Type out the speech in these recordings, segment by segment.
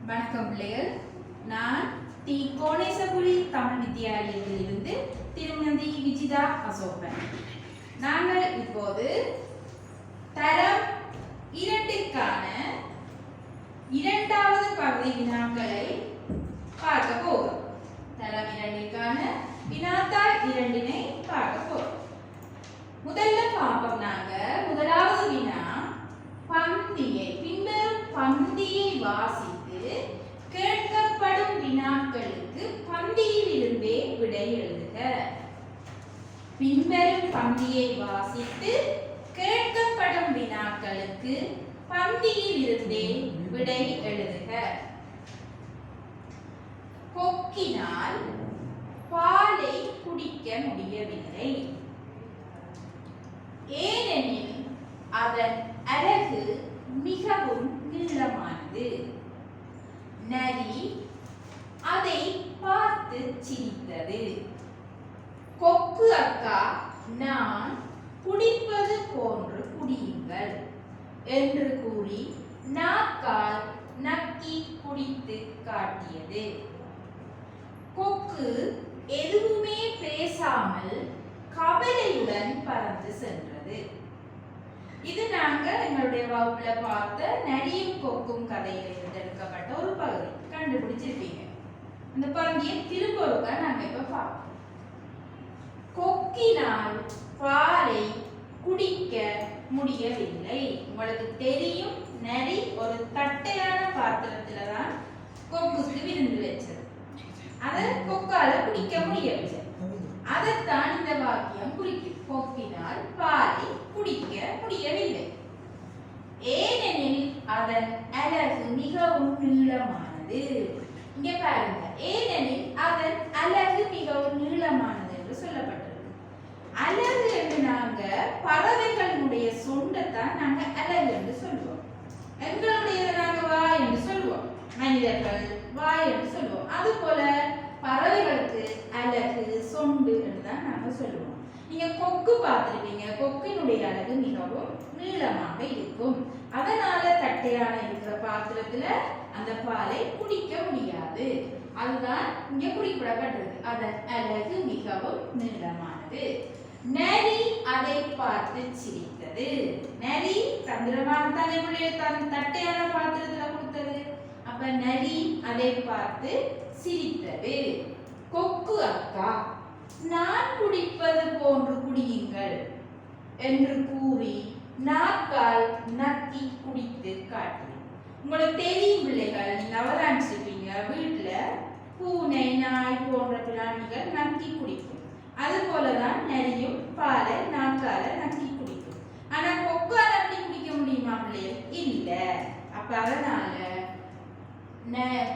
வணக்கம் பிள்ளைகள். நான் டி கோணேசபுரி தமிழ் வித்தியாலயத்திலிருந்து திருமதி விஜிதா அசோகன். நாங்கள் இப்போது தரம் 2க்கான இரண்டாவது பகுதி வினாக்களை பார்க்க போகிறோம். தரம் 2க்கான வினாத்தாள் 2னை பார்க்க போகிறோம். முதல்ல பார்ப்போம். நாங்க முதலாவது வினா பந்தியை பின்வரும் பந்தியை வாசித்து கேட்கப்படும் வினாக்களுக்கு பந்தியில் இருந்தே விடை எழுதுக. பின்வரும் பந்தியை வாசித்து கேட்கப்படும் வினாக்களுக்கு பந்தியில் இருந்தே விடை எழுதுக. கொக்கினால் பாலை குடிக்க முடியவில்லை, ஏனெனில் அதன் அலகு மிகவும் நீளமானது. நரி அதை பார்த்து சிரித்தது. கொக்கு அக்கா, நான் குடிப்பது போன்று குடியுங்கள் என்று கூறி நாக்கால் நக்கி குடித்து காட்டியது. கொக்கு எதுவுமே பேசாமல் கவலையுடன் பறந்து சென்றது. இது நாங்க எங்களுடைய வகுப்புல பார்த்த நரியும் கொக்கும் கதையில இருந்து எடுக்கப்பட்ட ஒரு பகுதி. கண்டுபிடிச்சிருப்பீங்க. அந்த பகுதியை திரும்ப ஒருக்கா நாங்க இப்ப பார்ப்போம். கொக்கினால் பாலை குடிக்க முடியவில்லை. உங்களுக்கு தெரியும், நரி ஒரு தட்டையான பாத்திரத்துல தான் கொக்குக்கு விருந்து வச்சது. அதை கொக்கால குடிக்க முடியவில்லை. அதைத்தான் இந்த வாக்கியம் குறிக்கும். கொக்கினால் பாலை குடிக்க முடியவில்லை, ஏனெனில் அதன் அலகு மிகவும் நீளமானது. இங்க பாருங்க, ஏனெனில் அதன் அலகு மிகவும் நீளமானது என்று சொல்லப்பட்டிருக்கு. அலகு என்று நாங்க பறவைகளுடைய சொண்டத்தான் நாங்க அலகு என்று சொல்லுவோம். எங்களுடைய நாங்க வாய் என்று சொல்லுவோம், மனிதர்கள் வாய் என்று சொல்லுவோம். அது போல பறவைகளுக்கு அலகு சொண்டு என்று தான் நாங்க சொல்லுவோம். நீங்க கொக்கு பார்த்திருப்பீங்க. கொக்கினுடைய அலகு மிகவும் நீளமாக இருக்கும். அதனால தட்டையான இருக்கிற பாத்திரத்துல அந்த பாலை குடிக்க முடியாது. அதுதான் இங்க குறிப்பிடப்பட்டிருக்கு. அதன் அலகு மிகவும் நீளமானது. நரி அதை பார்த்து சிரித்தது. நரி தந்திரமான தலைமுறையை தன் தட்டையான பாத்திரத்துல கொடுத்தது. அப்ப நரி அதை பார்த்து சிரித்தது. கொக்கு அக்கா, நான் குடிப்பது போன்று குடியுங்கள் என்று கூறி நாக்கால் நக்கி குடித்து காட்டினார். உங்களுக்கு தெரியும் பிள்ளைகள், நீங்க அவதானிச்சிருப்பீங்க, வீட்டுல பூனை நாய் போன்ற பிராணிகள் நக்கி குடிக்கும். அது போலதான் நரியும் பாலை நாக்கால நக்கி குடிக்கும். ஆனா கொக்கால அப்படி குடிக்க முடியுமா பிள்ளைகள்? இல்ல. அப்ப அதனால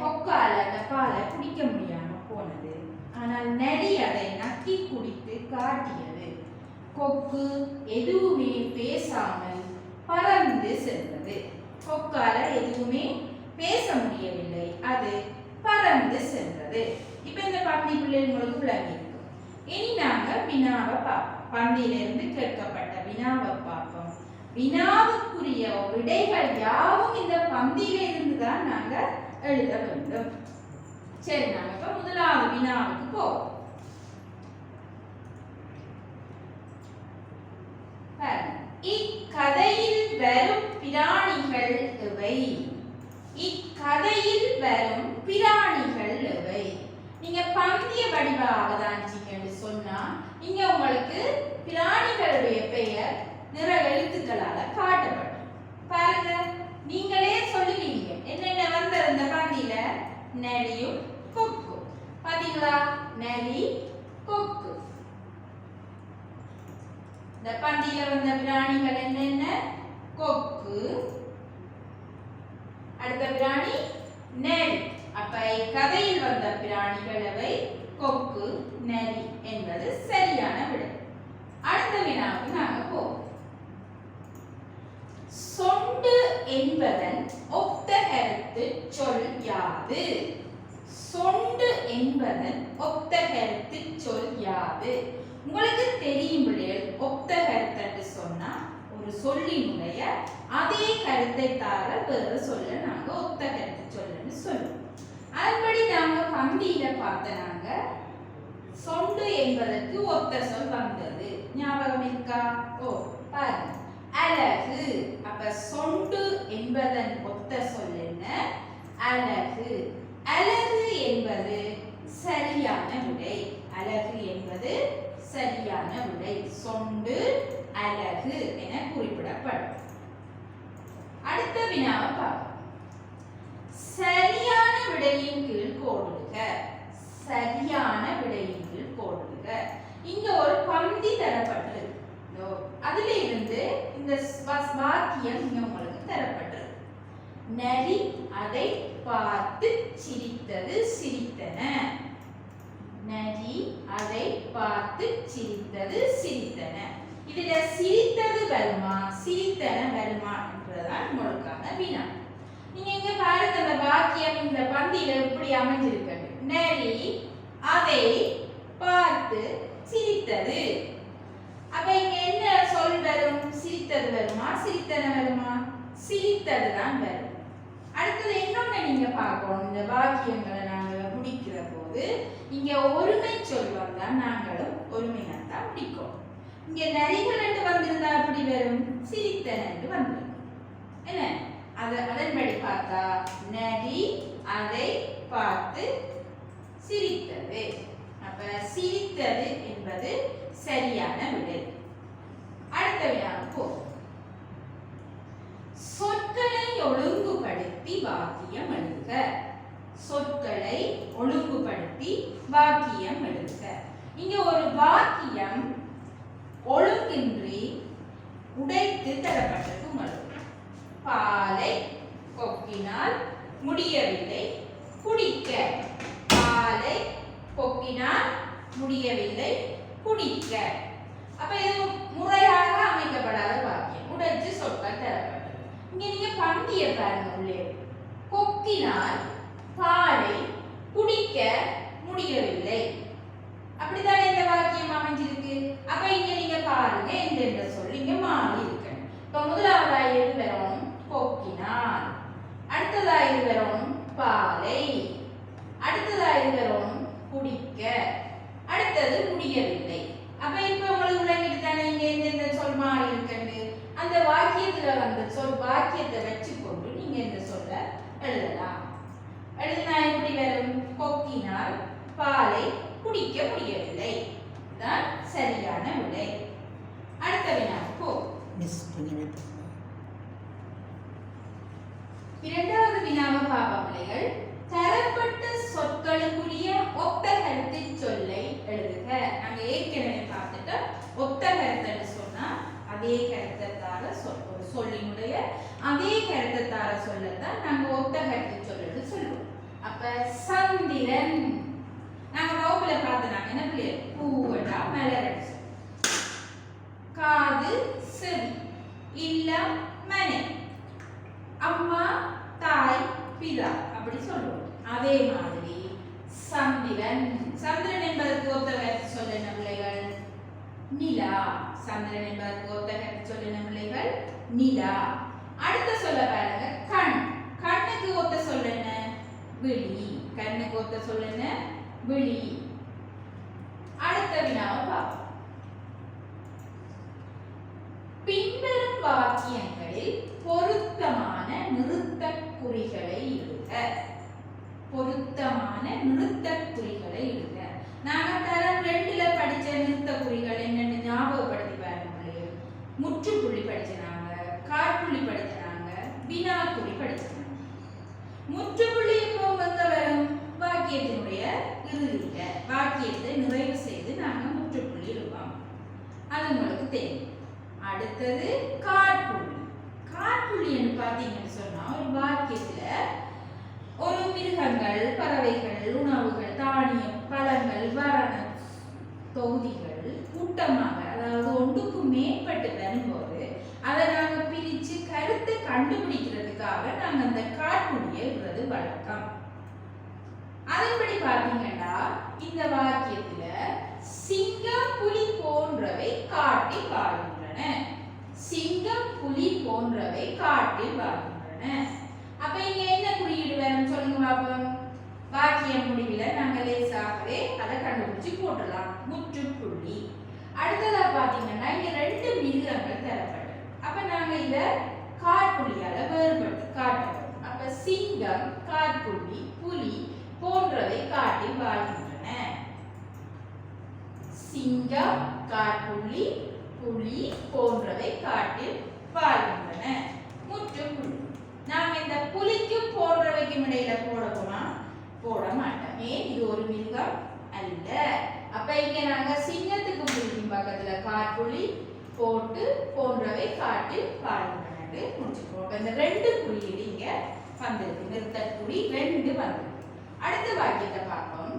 கொக்கால அந்த பாலை குடிக்க முடியாம போனது. ஆனால் நரி அதை நக்கி குடித்து காட்டியது. கொக்கு எதுவுமே பேசாமல் பறந்து சென்றது. கொக்கால எதுவுமே பேச முடியவில்லை, அது பறந்து சென்றது. இப்ப இந்த பந்தி பிள்ளைங்களுக்கு விளங்கி இருக்கும். இனி நாங்க வினாவை பார்ப்போம். பந்தியிலிருந்து கேட்கப்பட்ட வினாவை பார்ப்போம். வினாவுக்குரிய விடைகள் யாவும் இந்த பந்தியில இருந்து தான் நாங்க எழுத வேண்டும். சரி, நாங்க இப்ப முதலாவது வினாவுக்கு போவோம். இக்கதையில் வரும் பிராணிகள் எவை? இக்கதையில் வரும் பிராணிகள் எவை? நீங்க பந்திய வடிவ அவதானிச்சீங்கன்னு சொன்னா இங்க உங்களுக்கு பிராணிகளுடைய பெயர் நிற எழுத்துக்களால காட்டப்படும். பாருங்க, நீங்களே சொல்லுவீங்க என்னென்ன வந்த இந்த பந்தியில. நரியும் கொக்கு. பாத்தீங்களா? நரி, கொக்கு. இந்த பந்தியில வந்த பிராணிகள் என்னென்ன? கொக்கு, அடுத்த பிராணி நரி. அப்ப கதையில் வந்த பிராணிகள் அவை கொக்கு, நரி என்பது சரியான விடை. அடுத்த வினாவுக்கு நாங்க போவோம். சொண்டு என்பதன் ஒத்த கருத்து சொல் யாது? சொண்டு என்பதன் ஒத்த கருத்து சொல் யாது? உங்களுக்கு தெரியும் பிள்ளைகள், ஒத்த கருத்து சொன்னா ஒரு சொல்லினுடைய அதே கருத்தை தார வேறு சொல்ல நாங்க ஒத்த கருத்து சொல்லன்னு சொல்லுவோம். அதன்படி நாங்க பந்தியில பார்த்த நாங்க சொண்டு என்பதற்கு ஒத்த சொல் வந்தது. ஞாபகம் இருக்கா? ஓ பாருங்க, அழகு. அப்ப சொண்டு என்பதன் ஒத்த சொல் என்ன? அழகு. அழகு என்பது சரியான விடை. அழகு என்பது சரியான விடை. சொண்டு அழகு என குறிப்பிடப்படும். அடுத்த வினாவை பார்ப்போம். சரியான விடையின் கீழ் கோடுக. சரியான விடையின் கீழ் கோடுக. இங்க ஒரு பந்தி தரப்பட்டிருக்கு. அதுல இருந்து இந்த வாக்கியம் இங்க உங்களுக்கு தரப்பட்டிருக்கு. நரி அதை பார்த்து சிரித்தது சிரித்தன. நரி அதை பார்த்து சிரித்தது சிரித்தன. இதுல சிரித்தது வருமா சிரித்தன வருமா என்றதான் உங்களுக்கான வினா. நீங்க இங்க பாருங்க, அந்த வாக்கியம் இந்த பந்தியில எப்படி அமைஞ்சிருக்கு. நரி அதை பார்த்து சிரித்தது. அப்ப இங்க என்ன சொல் வரும்? சிரித்தது வருமா சிரித்தன வருமா? சிரித்தது தான் வரும். அடுத்தது இன்னொன்னு நீங்க பார்க்கணும். இந்த வாக்கியங்களை நாங்க முடிக்கிற போது இங்க ஒருமை சொல் வந்தா நாங்களும் ஒருமையாத்தான் முடிக்கும். இங்க நரிகள் என்று வந்திருந்தா எப்படி வரும்? சிரித்தன என்று வந்திருக்கும். என்ன அதன்படி பார்த்தா நரி அதை பார்த்து சிரித்தது. அப்ப சிரித்தது என்பது சரியான விடை. அடுத்த வினாவுக்கு சொற்களை ஒழுங்குபடுத்தி வாக்கியம் எழுதுக. சொற்களை ஒழுங்குபடுத்தி வாக்கியம் எழுதுக. இங்க ஒரு வாக்கியம் ஒழுங்கின்றி உடைத்து தரப்பட்டது உங்களுக்கு. பாலை கொக்கினால் முடியவில்லை குடிக்க. பாலை கொக்கினால் முடியவில்லை குடிக்க. அப்ப இது முறையாக அமைக்கப்படாத வாக்கியம். உடைச்சு சொற்கள் தரப்பட்டது. இங்க நீங்க பந்திய பாருங்க. உள்ளே கொக்கினால் பாலை குடிக்க முடியவில்லை. அப்படிதான் இந்த வாக்கியம் அமைஞ்சிருக்கு. அப்ப இங்க நீங்க பாருங்க, எந்த சொல் இங்க மாறி இருக்கு. இப்ப முதலாவதா எது வரும்? கொக்கினால். அடுத்ததா இது வரும் பாலை. அடுத்ததா இது வரும் குடிக்க. அடுத்தது முடியவில்லை. அப்ப இப்ப உங்களுக்கு விளங்கிட்டு தானே இங்க எந்த சொல் மாறி இருக்கு. அந்த வாக்கியத்துல வந்த சொல் வாக்கியத்தை வச்சுக்கொண்டு நீங்க இந்த சொல்ல எழுதலாம். எழுதினா எப்படி வரும்? கொக்கினால் பாலை குடிக்க முடியவில்லை தான் சரியான விடை. அடுத்த வினாவுக்கு இரண்டாவது வினாவை பாப்போம் பிள்ளைகள். தரப்பட்ட சொற்களுக்குரிய ஒத்த கருத்து சொல்லை எழுதுக. நாங்க ஏற்கனவே பார்த்துட்டோம். ஒத்த கருத்துன்னு சொன்னா அதே கருத்தை தார ஒரு சொல்லினுடைய அதே கருத்தை தார சொல்லத்தான் நாங்க ஒத்த கருத்து சொல்லுன்னு சொல்லுவோம். அப்ப சந்திரன் நாங்க வகுப்புல பார்த்தோம். என்ன பிள்ளை? பூவடா மலரடிச்சு. காது செவி. இல்லம் மனை. அம்மா தாய் பிதா அப்படி சொல்லுவோம். அதே மாதிரி சந்திரன். சந்திரன் என்பதற்கு ஒத்த கருத்து சொல்ல என்ன பிள்ளைகள்? நிலா. சந்திரன் என்பதற்கு ஒத்த கருத்து சொல்ல என்ன பிள்ளைகள்? நிலா. அடுத்த சொல்ல பாருங்க, கண். கண்ணுக்கு ஒத்த சொல்ல என்ன? விழி. கண்ணுக்கு ஒத்த சொல்ல என்ன? விழி. அடுத்த வினாவை பார்ப்போம். பின்வரும் வாக்கியங்களில் பொருத்தமான நிறுத்தக் குறிகளை இடுக. பொருத்தமான நிறுத்தக் குறிகளை இடுக. நாங்க தரம் 2ல படிச்ச நிறுத்தக் குறிகள் என்னன்னு ஞாபகப்படுத்தி பாருங்க. முற்றுப்புள்ளி படிச்சாங்க, காற்புள்ளி படிச்சாங்க, வினாக்குறி படிச்சாங்க. முற்றுப்புள்ளி எப்போ எங்க வரும்? வாக்கியத்தினுடைய இறுதியில. வாக்கியத்தை நிறைவு செய்து நாங்க முற்றுப்புள்ளி இடுவோம். அது உங்களுக்கு தெரியும். அடுத்தது காற்புள்ளி. காற்புள்ளின்னு பார்த்தீங்கன்னு சொன்னா ஒரு வாக்கியத்துல ஒரு மிருகங்கள், பறவைகள், உணவுகள், தானியம், பழங்கள், வரண தொகுதிகள் கூட்டமாக, அதாவது ஒன்றுக்கு மேற்பட்டு வரும்போது அதை நாங்க பிரிச்சு கருத்தை கண்டுபிடிக்கிறதுக்காக நாங்க அந்த காற்புள்ளியை இடுறது வழக்கம். அதன்படி பார்த்தீங்கன்னா இந்த வாக்கியத்துல சிங்கம், புலி போன்றவை காட்டி வாழ்கின்றன. சிங்கம் புலி போன்றவை காட்டில் வாழ்கின்றன. அப்ப இங்க என்ன குறியீடு வேணும் சொல்லுங்க பாப்போம். வாக்கிய முடிவில நாங்க லேசாகவே அதை கண்டுபிடிச்சு போட்டுடலாம். முற்றுப்புள்ளி. அடுத்ததா பாத்தீங்கன்னா இங்க ரெண்டு மிருகங்கள் தரப்பட்டது. அப்ப நாங்க இத காற்புள்ளியால வேறுபடுத்தி காட்டணும். அப்ப சிங்கம், காற்புள்ளி, புலி போன்றவை காட்டில் வாழ்கின்றன. சிங்கம், காற்புள்ளி, புலி போன்றவை காட்டில் வாழ்கின்றன. முற்றுப்புள்ளி. நாம இந்த புலிக்கும் போன்றவைக்கும் இடையில போடணுமா? போட மாட்டோம். ஏன்? இது ஒரு மிருகம் அல்ல. அப்ப இங்க நாங்க சிங்கத்துக்கு புலிக்கும் பக்கத்துல காற்புள்ளி போட்டு போன்றவை காட்டில் வாழ்கின்றன முடிச்சுக்கோங்க. இந்த ரெண்டு குறியீடு இங்க வந்திருக்கு. நிறுத்தற்குறி ரெண்டு வந்திருக்கு. அடுத்த வாக்கியத்தை பார்ப்போம்.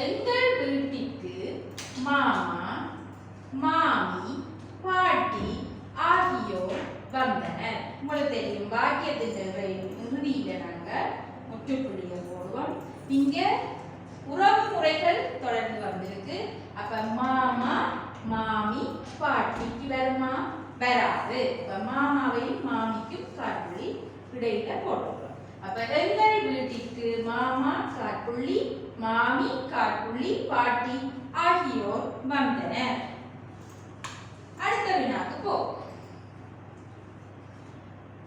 எங்கள் வீட்டுக்கு மாமா, மாமி, பாட்டி ஆகியோர் வந்தனர். உங்களுக்கு தெரியும் வாக்கியத்தின் இறுதியில நாங்க முற்றுப்புள்ளியை போடுவோம். இங்க உறவு முறைகள் தொடர்ந்து வந்திருக்கு. அப்ப மாமா, மாமி, பாட்டிக்கு வருமா? வராது. அப்ப மாமாவையும் மாமிக்கும் காற்புள்ளி இடையில போட்டுக்கிறோம். அப்ப எங்கள் வீட்டிற்கு மாமா, காற்புள்ளி, மாமி, காற்புள்ளி, பாட்டி ஆகியோர் வந்தனர். அடுத்த வினாக்கு போ.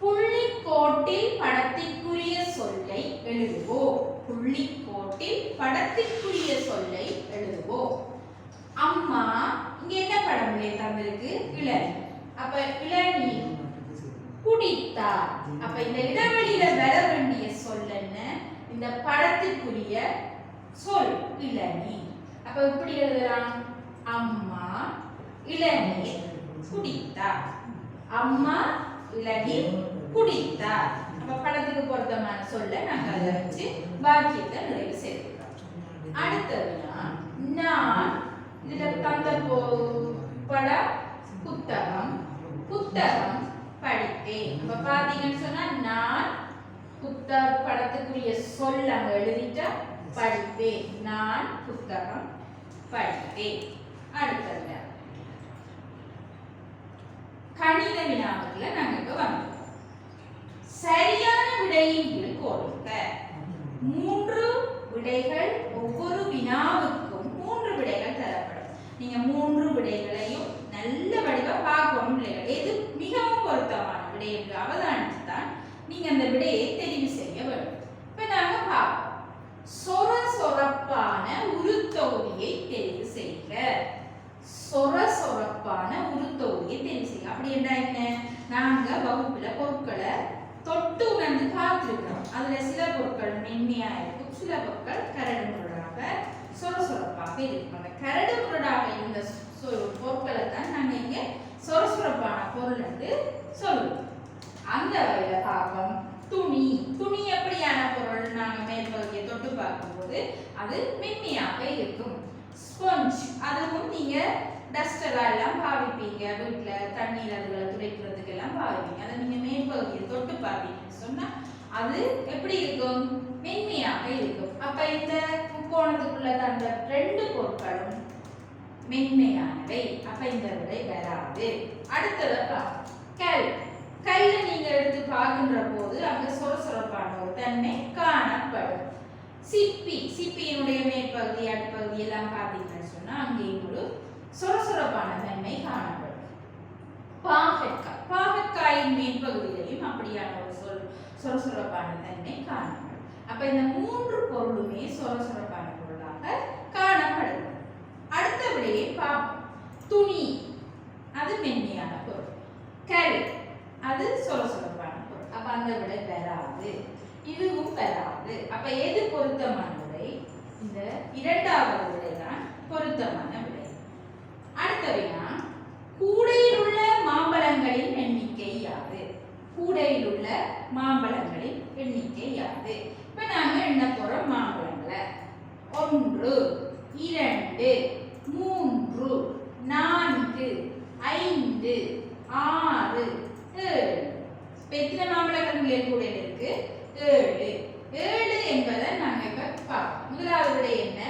புள்ளிக்கோட்டில் படத்திற்குரிய சொல்லை எழுதுவோம். புள்ளிக்கோட்டில் படத்திற்குரிய சொல்லை எழுதுவோம். அம்மா, இங்க என்ன படம் தந்திருக்கு? இளநீர். அப்ப இளநீர் குடித்தார். அப்ப இந்த இடைவெளியில வர வேண்டிய சொல் என்ன? இந்த படத்திற்குரிய சொல் இளநீர். அப்ப இப்படி எழுதலாம். அம்மா இளநீர் குடித்தார். அம்மா இளநீர் குடித்தார். அப்ப படத்துக்கு பொருத்தமான சொல்ல நாங்க அதை வச்சு வாக்கியத்தை நிறைவு செய்யலாம். அடுத்ததுனா நான் இதுல தந்த படம் புத்தகம், புத்தகம் படித்தேன். அப்ப பாத்தீங்கன்னு சொன்னா நான் படத்துக்குரிய சொல் அங்க எழுதிட்டா படித்தேன். நான் புத்தகம் படித்தேன். அடுத்தது கணித வினாவுல நாங்க இப்ப வந்தோம். சரியான விடையின் கீழ் கொடுக்க 3 விடைகள். ஒவ்வொரு வினாவுக்கும் 3 விடைகள் தரப்படும். நீங்க 3 விடைகளையும் நல்ல வடிவா பார்க்கணும். எது மிகவும் பொருத்தமான விடை என்று அவதானித்துதான் நீங்க அந்த விடையை தெரிவு செய்ய வேண்டும். இப்ப நாங்க பார்ப்போம். சொர சொரப்பான உருத்தொகுதியை தெரிவு செய்க. சொர சொரப்பான உருத்தொகுதியை தெரிவு செய்க. அப்படி என்ன? நாங்க வகுப்புல பொருட்களை தொட்டு உணர்ந்து பார்த்திருக்கிறோம். அதுல சில பொருட்கள் மென்மையா இருக்கும், சில பொருட்கள் கரடு முரடாக சொர சொரப்பாக இருக்கும். அந்த கரடு முரடாக இருந்த பொருட்களை தான் நாங்க இங்க சொர சொரப்பான பொருள் என்று சொல்லுவோம். அந்த வகையில பார்ப்போம். துணி. துணி எப்படியான பொருள்? நாங்க மேல் பகுதியை தொட்டு பார்க்கும்போது அது மென்மையாக இருக்கும். ஸ்பஞ்ச், அதுவும் நீங்க டஸ்டரா எல்லாம் பாவிப்பீங்க. வீட்டுல தண்ணீர் அதுகளை துடைக்கிறதுக்கு எல்லாம் பாவிப்பீங்க. அதை நீங்க மேல் பகுதியை தொட்டு பார்ப்பீங்கன்னு சொன்னா அது எப்படி இருக்கும்? மென்மையாக இருக்கும். அப்ப இந்த முக்கோணத்துக்குள்ள தந்த 2 பொருட்களும் மென்மையானவை. அப்ப இந்த விடை வராது. அடுத்தது கல். கல்ல நீங்க எடுத்து பார்க்கின்ற போது அங்க சொரசொரப்பான ஒரு தன்மை காணப்படும். சிப்பி. சிப்பியினுடைய மேற்பகுதி அடிப்பகுதி எல்லாம் பார்த்தீங்கன்னு சொன்னா அங்கேயும் ஒரு சொரசொரப்பான தன்மை காணப்படும். பாகற்காய். பாகற்காயின் மேற்பகுதியிலையும் அப்படியான ஒரு சொரசொரப்பான தன்மை காணப்படும். அப்ப இந்த 3 பொருளுமே சொரசொரப்பான பொருளாக காணப்படுகிறது. அடுத்த விடையை பார்ப்போம். துணி அது மென்மையான பொருள். கல் அது சொரசொரப்பான பொருள். அப்ப அந்த விடை வராது. இதுவும் வராது. அப்ப எது பொருத்தமான விடை? இந்த 2வது விடை தான் பொருத்தமான விடை. அடுத்த வினா, கூடையில் உள்ள மாம்பழங்களின் எண்ணிக்கை யாது? கூடையில் உள்ள மாம்பழங்களின் எண்ணிக்கை யாது? இப்ப நாங்க எண்ண போறோம் மாம்பழங்களை. 1 2 3 4 5 6 7. எத்தனை மாம்பழங்கள் கூடையில் இருக்கு? 7. 7 என்பதை நாங்க இப்ப பார்ப்போம். முதலாவது விடை என்ன?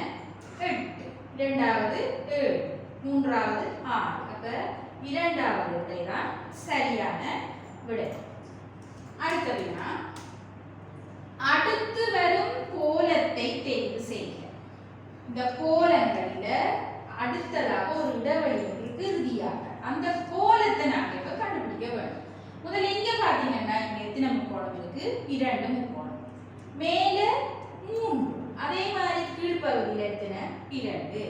8. 2வது 7. 3வது 6. அப்ப 2வது விடை தான் சரியான விடை. அடுத்த வினா, அடுத்து வரும் கோலத்தை தேர்வு செய்க. இந்த கோலங்கள்ல அடுத்ததாக ஒரு இடைவெளி இருக்கு இறுதியாக. அந்த கோலத்தை நாங்க இப்ப கண்டுபிடிக்க வேண்டும். முதல்ல இங்க பாத்தீங்கன்னா இங்க எத்தனை முக்கோணம் இருக்கு? 2 முக்கோணம். மேல 3. அதே மாதிரி கீழ்ப்பகுதியில எத்தனை? 2.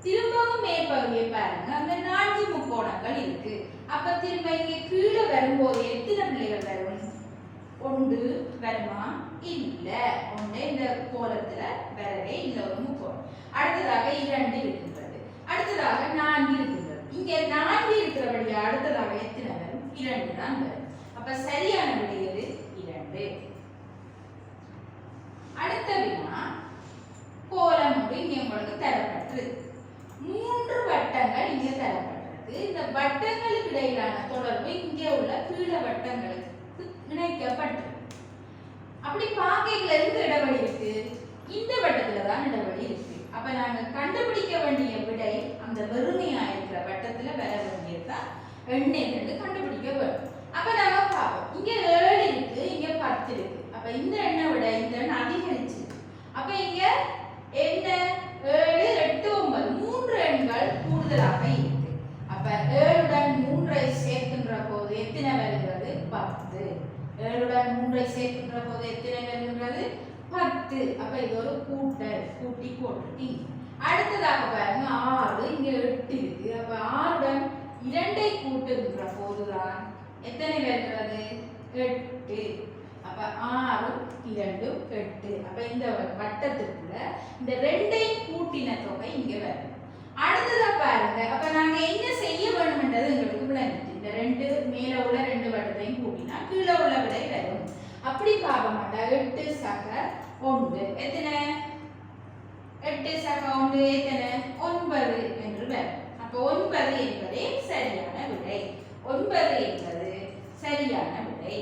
திரும்பவும் மேற்பகுதியை பாருங்க, அங்க 4 முக்கோணங்கள் இருக்கு. அப்ப திரும்ப இங்க கீழே வரும்போது எத்தனை பிள்ளைகள் வரும்? 1 வருமா? இல்ல, 1 இந்த கோலத்துல வரவே இல்ல, ஒரு முக்கோணம். அடுத்ததாக 2 இருக்கின்றது, அடுத்ததாக 4 இருக்கின்றது. இங்க 4 இருக்கிறபடியா அடுத்ததாக எத்தனை வரும்? 2 தான் வரும். அப்ப சரியான விடை எது? 2. அடுத்த வினா, கோலம் இங்க உங்களுக்கு தரப்பட்டிருக்கு. 3 வட்டங்கள் இங்க தரப்பட்டிருக்கு. இந்த வட்டங்களுக்கு இடையிலான தொடர்பு இங்கே உள்ள கீழ வட்டங்களுக்கு இணைக்கப்பட்டிருக்கு. அப்படி பாக்கைகள் எங்க இடைவெளி இருக்கு? இந்த வட்டத்துல தான் இடைவெளி இருக்கு. அப்ப நாங்க கண்டுபிடிக்க வேண்டிய விடை அந்த வெறுமையா இருக்கிற வட்டத்துல வர வேண்டியதுதான் எண்ணெய் கண்டுபிடிக்க வேண்டும். அப்ப நாங்க பார்ப்போம், இங்க 7 இருக்கு, இங்க 10 இருக்கு. அப்ப இந்த எண்ணெய் விட இந்த எண்ணெய் அதிகரிச்சு. அப்ப இங்க என்ன? 7, 8, 9 3 எண்கள் கூடுதலாக இருக்கு. அப்ப 7 உடன் 3ஐ சேர்க்கின்ற போது எத்தனை வருகிறது? 10. 7 உடன் 3ஐ சேர்க்கின்ற போது எத்தனை வருகிறது? 10. அப்ப இது ஒரு கூட்டல், கூட்டி போட்டுட்டீங்க. அடுத்ததாக பாருங்க 6, இங்க 8 இருக்கு. அப்ப 6 உடன் 2ஐ கூட்டுகின்ற போதுதான் எத்தனை வருகிறது? 8. அப்ப 6, 2, 8. அப்ப இந்த வட்டத்துக்குள்ள இந்த 2ஐ கூட்டின தொகை இங்க வரும். அடுத்ததா பாருங்க, அப்ப நாங்க என்ன செய்ய வேணும்ன்றது எங்களுக்கு விளங்குது. இந்த 2 மேல உள்ள 2 வட்டத்தையும் கூட்டினா கீழே உள்ள விடை வரும். அப்படி பார்க்க மாட்டா. 8 சக 1 எத்தனை? 8 சக 1 எத்தனை? 9 என்று வரும். அப்ப 9 என்பதே சரியான விடை. 9 என்பது சரியான விடை.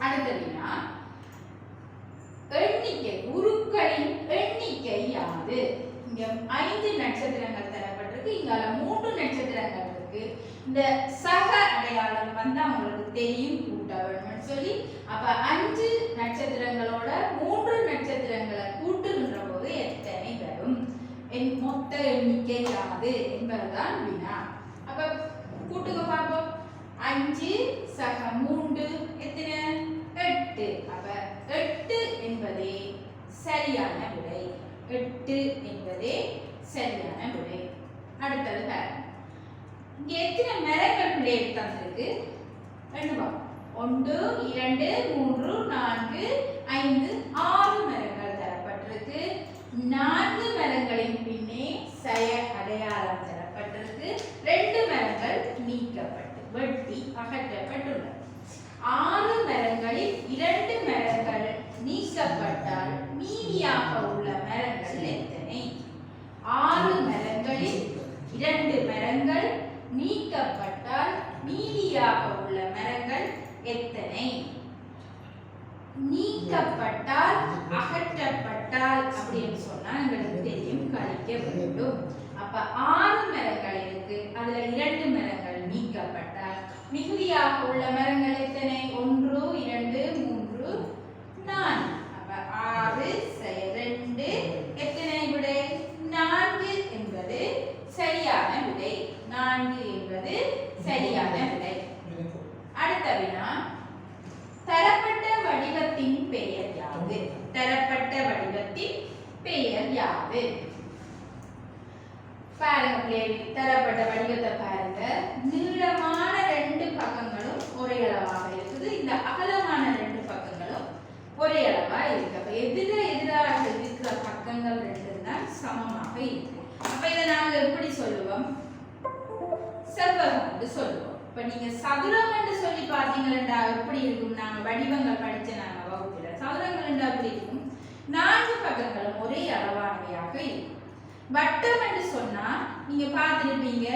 அடுத்த வினா, எண்ணிக்கை உருக்களின் எண்ணிக்கை யாது? இங்க 5 நட்சத்திரங்கள் தரப்பட்டிருக்கு, இங்கால 3 நட்சத்திரங்கள் இருக்கு. இந்த சக அடையாளம் வந்தா உங்களுக்கு தெரியும் கூட்ட வேணும்னு சொல்லி. அப்ப 5 நட்சத்திரங்களோட 3 நட்சத்திரங்களை கூட்டுகின்ற போது எத்தனை வரும்? மொத்த எண்ணிக்கை யாது என்பதுதான் வினா. அப்ப கூட்டுங்க பார்ப்போம். 5 சக 3 எத்தனை? 8. அப்ப 8 என்பதே சரியான விடை. 8 என்பதே சரியான விடை. அடுத்தது பாருங்க, இங்க எத்தனை மரங்கள் பிள்ளை தந்திருக்கு? 1, 2, 3, 4, 5, 6 மரங்கள் தரப்பட்டிருக்கு. 4 மரங்களின் பின்னே சய அடையாளம் தரப்பட்டிருக்கு. 2 மரங்கள் நீக்கப்பட்டு வெட்டி அகற்றப்பட்டுள்ளது. 6 மரங்களில் 2 மரங்கள் நீக்கப்பட்டால் மீதியாக உள்ள மரங்கள் எத்தனை? 6 மரங்களில் 2 மரங்கள் நீக்கப்பட்டால் மீதியாக உள்ள மரங்கள் எத்தனை? நீக்கப்பட்டால் அகற்றப்பட்டால் அப்படின்னு சொன்னா எங்களுக்கு தெரியும், கழிக்க வேண்டும். அப்ப 6 மரங்கள் இருக்கு, அதுல 2 மரங்கள் நீக்கப்பட்டால் மிகுதியாக உள்ள மரங்கள் எத்தனை? 1, 2, 3, 4. அப்ப 6 2 எத்தனை விடை? 4 என்பது சரியான விடை. 4 என்பது சரியான விடை. அடுத்த வினா, தரப்பட்ட வடிவத்தின் பெயர் யாது? தரப்பட்ட வடிவத்தின் பெயர் யாது? பாருங்க பிள்ளைகள், தரப்பட்ட வடிவத்தை பாருங்க. நீளமான 2 பக்கங்களும் ஒரே அளவாக இருக்குது, இந்த அகலமான 2 பக்கங்களும் ஒரே அளவா இருக்கு. அப்ப எதிராக இருக்கிற பக்கங்கள் 2 தான் சமமாக இருக்கு. அப்ப இதை நாங்க எப்படி சொல்லுவோம்? செவ்வகம் என்று சொல்லுவோம். இப்ப நீங்க சதுரம் என்று சொல்லி பாத்தீங்கன்னா எப்படி இருக்கும்? நாங்க வடிவங்கள் படிச்ச நாங்க வகுப்புல சதுரங்கள் என்றா எப்படி இருக்கும்? 4 பக்கங்களும் ஒரே அளவானவையாக இருக்கும். வட்டம் என்று சொன்னா நீங்க பார்த்திருப்பீங்க,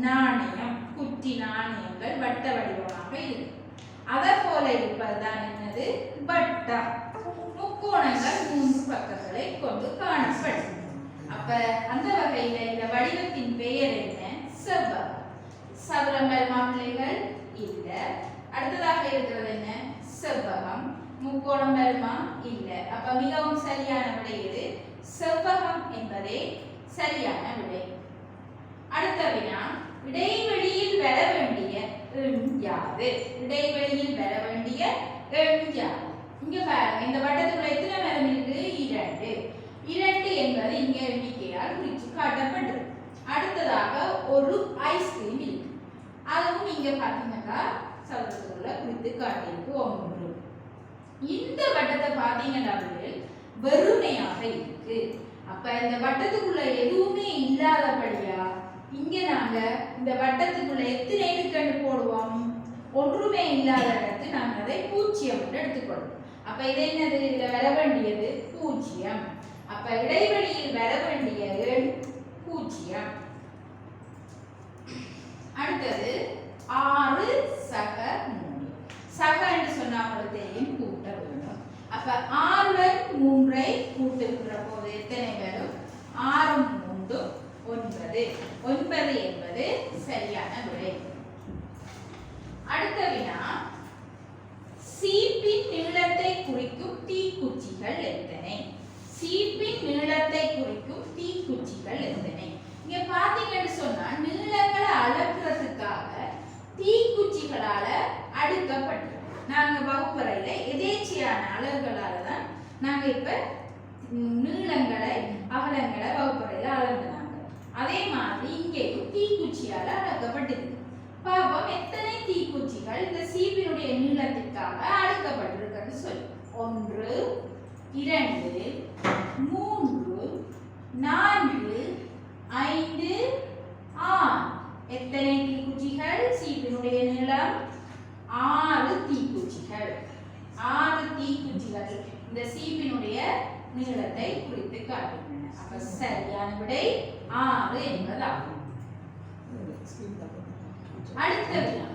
நாணயம், குட்டி நாணயங்கள் வட்ட வடிவமாக இருக்கு. அதை போல இருப்பதுதான் என்னது? வட்டம். முக்கோணங்கள் 3 பக்கங்களை கொண்டு காணப்படும். அப்ப அந்த வகையில இந்த வடிவத்தின் பெயர் என்ன? செவ்வகம். சதுரம் வருமா பிள்ளைகள்? இல்ல. அடுத்ததாக இருக்கிறது என்ன? செவ்வகம். முக்கோணம் வருமா? இல்ல. அப்ப மிகவும் சரியான விடை எது? செவ்வகம் என்பதே சரியான விடை. அடுத்த வினா, இடைவெளியில் வர வேண்டிய எண் யாது? இடைவெளியில் வர வேண்டிய எண் யாது? இங்க பாருங்க, இந்த வட்டத்துக்குள்ள எத்தனை மரம் இருக்கு? 2. 2 என்பது இங்க எண்ணிக்கையால் குறிச்சு காட்டப்பட்டிருக்கு. அடுத்ததாக ஒரு ஐஸ்கிரீம் இருக்கு. அதுவும் இங்க பாத்தீங்கன்னா சதுரத்துக்குள்ள குறித்து காட்டியிருக்கு 1. இந்த வட்டத்தை பாத்தீங்கன்னா வெறுமையாக இருக்கு. அப்ப இந்த வட்டத்துக்குள்ள எதுவுமே இல்லாதபடியா இங்க நாங்க இந்த வட்டத்துக்குள்ள எத்தனை இருக்குன்னு போடுவோம்? ஒன்றுமே இல்லாத இடத்து நாங்க அதை 0 எடுத்துக்கொள்வோம். அப்ப இது என்னது? இதுல வர வேண்டியது 0. அப்ப இடைவெளியில் வர வேண்டிய எண் 0. அடுத்தது 6 சக 3. சக என்று சொன்னா உங்களுக்கு தெரியும், கூட்ட வேண்டும். அப்ப 6 3 கூட்டுகிற போது எத்தனை வரும்? 6 3 9. 9 என்பது சரியான விடை. அடுத்த வினா, சீப்பின் நீளத்தை குறிக்கும் தீக்குச்சிகள் எத்தனை? சீப்பின் நீளத்தை குறிக்கும் தீக்குச்சிகள் எத்தனை? இங்க பாத்தீங்கன்னு சொன்னா நீளங்களை அளக்கிறதுக்காக தீக்குச்சிகளால அடுக்கப்பட்டிருக்கு. நாங்க வகுப்பறையில எதேச்சியான அளவுகளால தான் நாங்க இப்ப நீளங்களை அகலங்களை வகுப்பறையில அளந்தாங்க. அதே மாதிரி இங்கேயும் தீக்குச்சியால அளக்கப்பட்டிருக்கு. பாப்போம் எத்தனை தீக்குச்சிகள் இந்த சீப்பினுடைய நீளத்திற்காக அடுக்கப்பட்டிருக்கிறது சொல்லி. 1 2 3 4 5 6. எத்தனை தீக்குச்சிகள்? சீப்பினுடைய நீளம் 6 தீக்குச்சிகள். 6 தீக்குச்சிகள் இந்த சீப்பினுடைய நீளத்தை குறித்து காட்டுகின்றன. அப்ப சரியான விடை 6 என்பதாகும். அடுத்த வினா,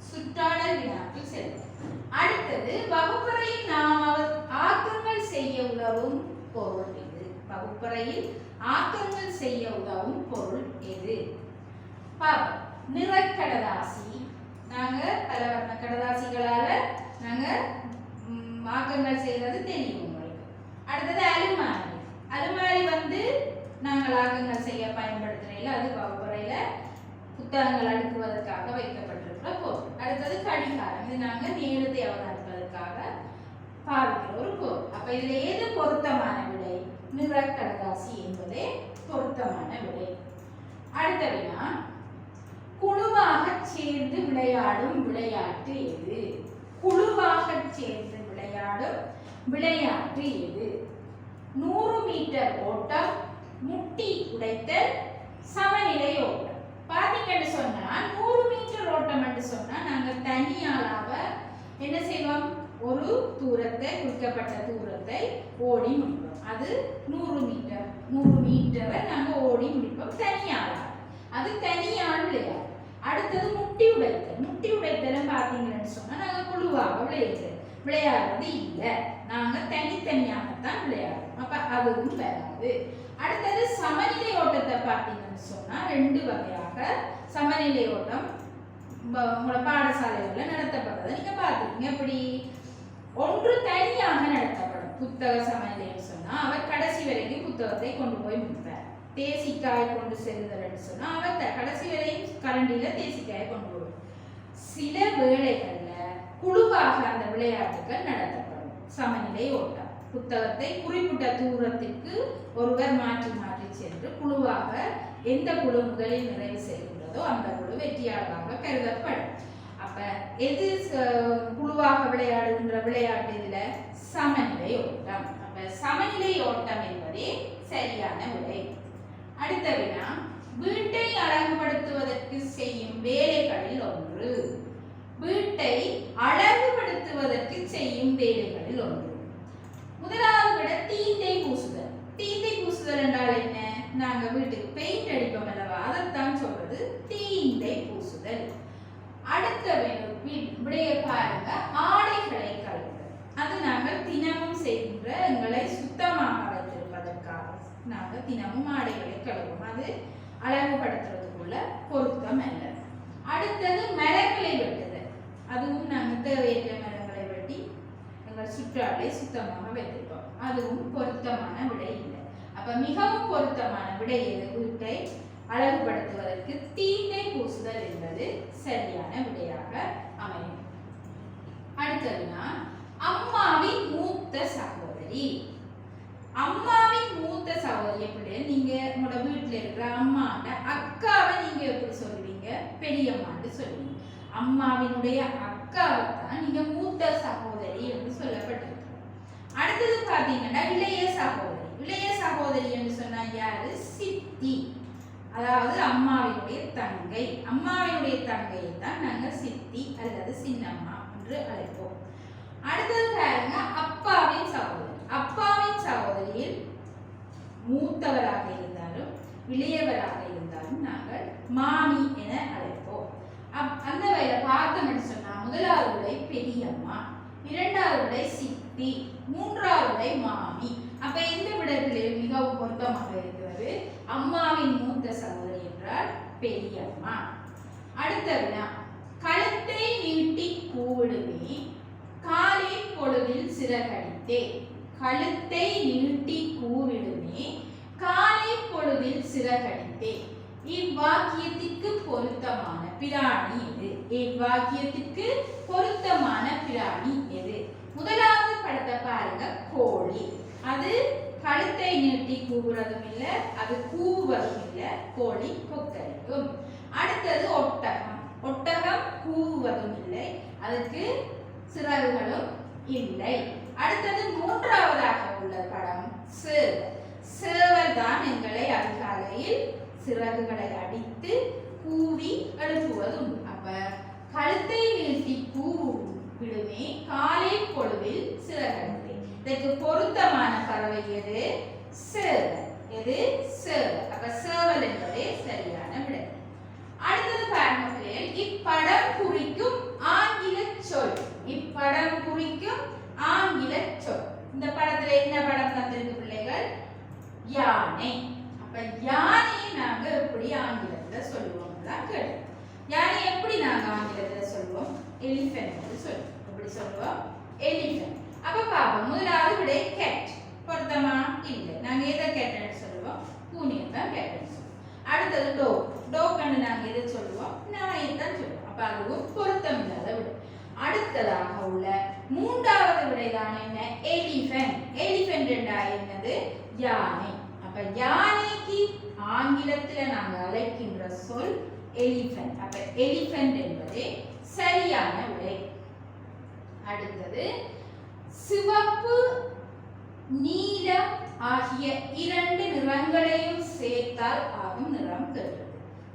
சுற்றாடல் வினாக்கள் செல்வோம். அடுத்தது, வகுப்பறையில் நாம் ஆக்கங்கள் செய்ய உதவும் பொருள் எது? வகுப்பறையில் ஆக்கங்கள் செய்ய உதவும் பொருள் எது? நிறக்கடதாசி. நாங்க பல வண்ண கடதாசிகளால நாங்க ஆக்கங்கள் செய்வது தெரியும் உங்களுக்கு. அடுத்தது அலுமாரி. அலுமாரி வந்து நாங்கள் ஆக்கங்கள் செய்ய பயன்படுத்துறீங்களா? அது வகுப்பறையில புத்தகங்கள் அடுக்குவதற்காக வைக்கப்பட்டிருக்கிற பொருள். அடுத்தது கடிகாரம். இது நாங்க நேரத்தை அவதானிப்பதற்காக பாவிக்கிற ஒரு பொருள். அப்ப இதுல எது பொருத்தமான விடை? நிறக்கடதாசி என்பதே பொருத்தமான விடை. அடுத்த வினா, குழுவாக சேர்ந்து விளையாடும் விளையாட்டு எது? குழுவாக சேர்ந்து விளையாடும் விளையாட்டு எது? 100 மீட்டர் ஓட்டம், முட்டி உடைத்தல், சமநிலை ஓட்டம். பாத்தீங்கன்னு சொன்னா 100 மீட்டர் ஓட்டம் என்று சொன்னா நாங்க தனியாளாக என்ன செய்வோம்? ஒரு தூரத்தை, குறிக்கப்பட்ட தூரத்தை ஓடி முடிப்போம். அது 100 மீட்டர். 100 மீட்டரை நாங்க ஓடி முடிப்போம் தனியாளாக. அது தனியாள் விளையாடு. அடுத்தது முட்டி உடைத்தல். முட்டி உடைத்தல் பாத்தீங்கன்னு சொன்னா நாங்க குழுவாக விளையாடுறது இல்லை. நாங்க தனித்தனியாகத்தான் விளையாடுறோம். அப்ப அதுவும் வராது. அடுத்தது சமநிலை ஓட்டத்தை பார்த்தீங்கன்னு சொன்னா 2 வகையாக சமநிலை ஓட்டம் உங்களோட பாடசாலைகள்ல நடத்தப்படுறதை நீங்க பார்த்துருக்கீங்க. எப்படி? ஒன்று தனியாக நடத்தப்படும். புத்தக சமநிலைன்னு சொன்னா அவர் கடைசி வரைக்கும் புத்தகத்தை கொண்டு போய் முடிப்பார். தேசிக்காய் கொண்டு செல்லுதல் சொன்னா அவர் கடைசி வரையும் கரண்டியில தேசிக்காயை கொண்டு போடும். சில வேளைகள்ல குழுவாக அந்த விளையாட்டுகள் நடத்தப்படும். சமநிலை ஓட்டம். புத்தகத்தை குறிப்பிட்ட தூரத்திற்கு ஒருவர் மாற்றி மாற்றி சென்று குழுவாக எந்த குழு முதலில் நிறைவு செய்கின்றதோ அந்த குழு வெற்றியாளராக கருதப்படும். அப்ப எது குழுவாக விளையாடுகின்ற விளையாட்டு? இதுல சமநிலை ஓட்டம். அப்ப சமநிலை ஓட்டம் என்பதே சரியான விடை. அடுத்த வினா, வீட்டை அழகுபடுத்துவதற்கு செய்யும் வேலைகளில் ஒன்று. வீட்டை அழகுபடுத்துவதற்கு செய்யும் வேலைகளில் ஒன்று. முதலாவது விட தீந்தை பூசுதல். தீந்தை பூசுதல் என்றால் என்ன? நாங்க வீட்டுக்கு பெயிண்ட் அடிப்போம் அல்லவா, அதைத்தான் சொல்றது தீந்தை பூசுதல். அடுத்த விடைய பாருங்க, ஆடைகளை கழுவுதல். அது நாங்கள் தினமும் செய்கின்ற எங்களை சுத்தமாக வைத்திருப்பதற்காக நாங்கள் தினமும் ஆடைகளை கழுவோம். அது அழகுபடுத்துறதுக்குள்ள பொருத்தம் அல்ல. அடுத்தது மரங்களை வெட்டுதல். அதுவும் நாங்கள் தேவையற்ற மரங்களை வெட்டி எங்கள் சுற்றாடலை சுத்தமாக வைத்திருப்போம். அதுவும் பொருத்தமான விடை இல்லை. அப்ப மிகவும் பொருத்தமான விடை எது? வீட்டை அழகுபடுத்துவதற்கு தீண்டை பூசுதல் என்பது சரியான விடையாக அமையும். அடுத்ததுனா அம்மாவின் மூத்த சகோதரி. அம்மாவின் மூத்த சகோதரி எப்படி? நீங்க உங்களோட வீட்டுல இருக்கிற அம்மாண்ட அக்காவை நீங்க எப்படி சொல்லுவீங்க? பெரியம்மான்னு சொல்லுவீங்க. அம்மாவினுடைய அக்காவை தான் நீங்க மூத்த சகோதரி என்று சொல்லப்பட்டிருக்கு. அடுத்தது பாத்தீங்கன்னா இளைய சகோதரி. இளைய சகோதரி என்று சொன்னா யாரு? சித்தி. அதாவது அம்மாவினுடைய தங்கை. அம்மாவினுடைய தங்கையை தான் நாங்க சித்தி அல்லது சின்னம்மா என்று அழைப்போம். அடுத்தது பாருங்க அப்பாவின் சகோதரி. அப்பாவின் சகோதரியில் மூத்தவராக இருந்தாலும் இளையவராக இருந்தாலும் நாங்கள் மாமி என அழைப்போம். அந்த வகையில பார்த்தோம்னு சொன்னா முதலாவது விடை பெரியம்மா, இரண்டாவது விடை சித்தி, மூன்றாவது விடை மாமி. அப்ப இந்த விடத்தில் மிகவும் பொருத்தமாக இருக்கிறது அம்மாவின் மூத்த சகோதரி என்றால் பெரியம்மா. அடுத்த வினா கழுத்தை நீட்டி கூவிடுமே காலை பொழுதில் சிறகடித்தே. கழுத்தை நீட்டி கூவிடுமே காலை பொழுதில் சிறகடித்தே. இவ்வாக்கியத்திற்கு பொருத்தமான பிராணி எது? இவ்வாக்கியத்திற்கு பொருத்தமான பிராணி எது? முதலாவது படத்தை பாருங்க, கோழி. அது கழுத்தை நீட்டி கூவுறதும் இல்ல, அது கூவுவதும் இல்ல, கோழி கொக்கரிக்கும். அடுத்தது ஒட்டகம். ஒட்டகம் கூவுவதும் இல்லை, அதுக்கு சிறகுகளும் இல்லை. அடுத்தது மூன்றாவதாக உள்ள படம் சேவல். சேவல் தான் எங்களை அதிகாலையில் சிறகுகளை அடித்து கூவி எழுப்புவதும். அப்ப கழுத்தை நீட்டி கூவிடுமே காலை பொழுதில் சிறகடித்தே. இதற்கு பொருத்தமான பறவை எது? சேவல். எது? சேவல். அப்ப சேவல் என்பதே சரியான விடை. அடுத்தது பாருங்க, இப்படம் குறிக்கும் ஆங்கில சொல். இப்படம் குறிக்கும் ஆங்கில சொல். இந்த படத்துல என்ன படம் தந்திருக்கு பிள்ளைகள்? யானை. அப்ப யானையை நாங்க எப்படி ஆங்கிலத்துல சொல்லுவோம்? யானை எப்படி நாங்க ஆங்கிலத்துல சொல்லுவோம்? எலிஃபென்ட் சொல்லுவோம். எப்படி சொல்லுவோம்? எலிஃபென்ட். அப்ப பாப்போம். முதலாவது விடை கேட். பொருத்தமா? இல்லை. நாங்க எதை கேட்னு சொல்லுவோம்? பூனையை தான் கேட்னு சொல்லுவோம். அடுத்தது டோக். டோக்னு நாங்க எதை சொல்லுவோம்? நாயை தான் சொல்லுவோம். அப்ப அதுவும் பொருத்தம் இல்லாத விடை. அடுத்ததாக உள்ள மூன்றாவது விடைதான் என்ன? எலிஃபென்ட். எலிஃபென்ட் என்னது? யானை. அப்ப யானைக்கு ஆங்கிலத்துல நாங்க அழைக்கின்ற சொல் எலிஃபென்ட். அப்ப எலிஃபென்ட் என்பதே சரியான விடை. அடுத்தது சிவப்பு நீலம் ஆகிய இரண்டு நிறங்களையும் சேர்த்தால் ஆகும் நிறம் கேட்டது.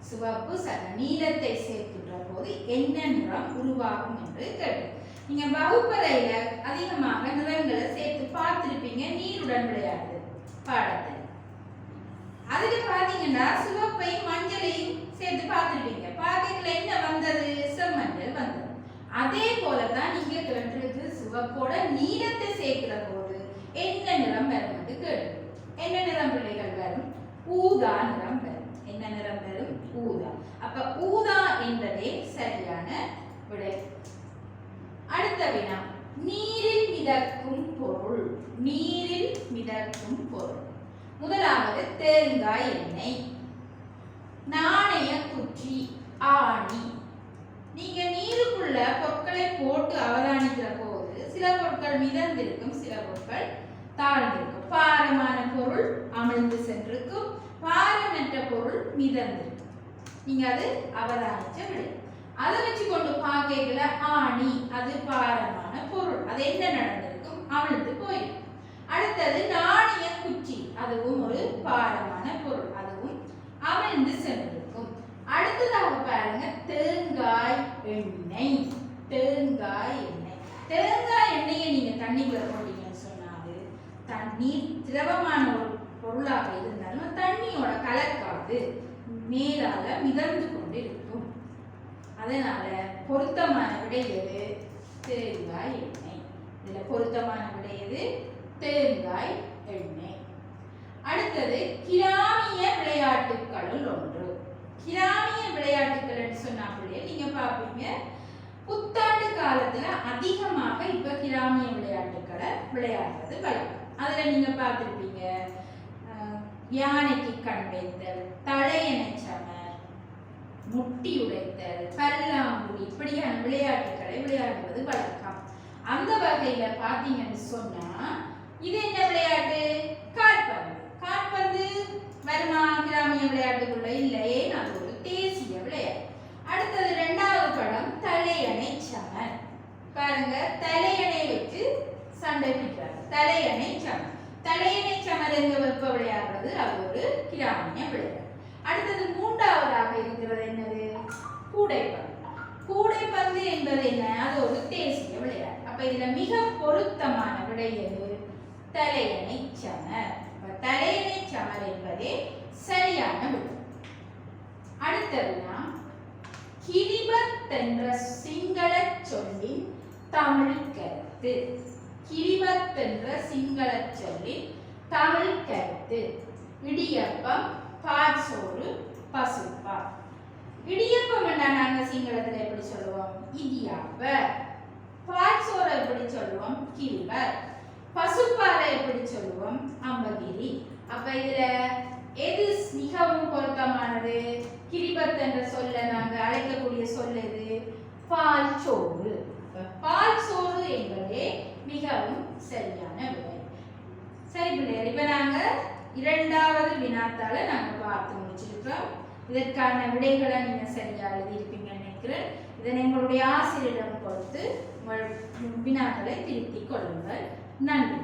சிவப்பு நீலத்தை சேர்க்கின்ற போது என்ன நிறம் உருவாகும் என்று கேட்டது. நீங்க வகுப்பறையில அதிகமாக நிறங்களை சேர்த்து பார்த்திருப்பீங்க. நீருடன் விளையாடுது பாடத்தில். அதுல பாத்தீங்கன்னா சிவப்பையும் மஞ்சளையும் சேர்த்து பார்த்திருப்பீங்க. பாக்கெட்ல என்ன வந்தது? செம்மஞ்சள் வந்தது. அதே போலதான் நீங்க கேட்டிருக்கு சிவப்போட நீலத்தை சேர்க்கிற போது என்ன நிறம் வரும் என்று கேட்டு. என்ன நிறம் பிள்ளைகள் வரும்? ஊதா நிறம் வரும். என்ன நிறம் வரும்? ஊதா. அப்ப ஊதா என்பதே சரியான விடை. அடுத்த வினா நீரில் மிதக்கும் பொருள். நீரில் மிதக்கும் பொருள். முதலாவது தேங்காய் எண்ணெய், நாணய குச்சி, ஆணி. நீங்க நீருக்குள்ள பொருட்களை போட்டு அவதானிக்கிற போது சில பொருட்கள் மிதந்திருக்கும், சில பொருட்கள் தாழ்ந்திருக்கும். பாரமான பொருள் அமிழ்ந்து சென்றிருக்கும், பாரமற்ற பொருள் மிதந்திருக்கும். நீங்க அது அவதானிச்ச விடை. அதை வச்சு கொண்டு பார்க்கல ஆணி அது பாரமான பொருள், அது என்ன நடந்திருக்கும்? அமிழ்ந்து போயிருக்கும். அடுத்தது நாணய குச்சி, அதுவும் ஒரு பாரமான பொருள், அதுவும் அமிழ்ந்து சென்றிருக்கும். அடுத்ததாக பாருங்க தேங்காய் எண்ணெய். தேங்காய் எண்ணெய். தேங்காய் எண்ணெயை நீங்க தண்ணிக்குள்ள போட்டீங்கன்னு சொன்னாது தண்ணீர் திரவமான ஒரு பொருளாக இருந்தாலும் தண்ணியோட கலக்காது, மேலால மிதந்து கொண்டு இருக்கும். அதனால பொருத்தமான விடை எது? தேங்காய் எண்ணெய். இதுல பொருத்தமான விடை எது? தேங்காய் எண்ணெய். அடுத்தது கிராமிய விளையாட்டுகளுள் ஒன்று. கிராமிய விளையாட்டுகள் சொன்னா நீங்க பாப்பீங்க புத்தாண்டு காலத்துல அதிகமாக இப்ப கிராமிய விளையாட்டுகளை விளையாடுறது வழக்கம். அதுல நீங்க பார்த்திருப்பீங்க யானைக்கு கண் வைத்தல், தலையணை சமர், முட்டி உடைத்தல், பல்லாங்குழி இப்படியான விளையாட்டுகளை விளையாடுவது வழக்கம். அந்த வகையில பாத்தீங்கன்னு சொன்னா இது என்ன விளையாட்டு? காற்பந்து. காற்பந்து வருமா கிராமிய விளையாட்டுக்குள்ள? இல்லையே, அது ஒரு தேசிய விளையாட்டு. அடுத்தது இரண்டாவது படம் தலையணை சமர். பாருங்க, தலையணை வச்சு சண்டை பிடிக்கிறாங்க. தலையணை சமர். தலையணை சமர் எங்க வெப்ப விளையாடுறது? அது ஒரு கிராமிய விளையாட்டு. அடுத்தது மூன்றாவதாக இருக்கிறது என்னது? கூடைப்பந்து. கூடைப்பந்து என்பது என்ன? அது ஒரு தேசிய விளையாட்டு. அப்ப இதுல மிக பொருத்தமான விடை எது? தலையணை சமர். தலையணை சமர் என்பதே சரியான விடை. அடுத்ததுனா கிரிபத் என்ற சிங்கள சொல்லின் தமிழ் கருத்து. கிரிபத் என்ற சிங்கள சொல்லின் தமிழ் கருத்து. இடியப்பம், பாற்சோறு, பசுப்பா. இடியப்பம் என்ன நாங்க சிங்களத்துல எப்படி சொல்லுவோம்? இடியாப்ப. பாற்சோறு எப்படி சொல்லுவோம்? கிரிபத். பசுப்பாறை எப்படி சொல்லுவோம்? அம்பகிரி. அப்ப இதுல எது மிகவும் பொருத்தமானது? கிரிபத் என்ற சொல்ல நாங்க அழைக்கக்கூடிய சொல் எது? பால் சோறு. பால் சோறு என்பதே மிகவும் சரியான விடை. சரி பிள்ளைகள், இப்ப நாங்க இரண்டாவது வினாத்தால நாங்க பார்த்து முடிச்சிருக்கோம். இதற்கான விடைகளை நீங்க சரியா எழுதியிருப்பீங்கன்னு நினைக்கிறேன். இதனை உங்களுடைய ஆசிரியரிடம் கொடுத்து உங்கள் வினாக்களை திருத்திக் கொள்ளுங்கள். நன்றி.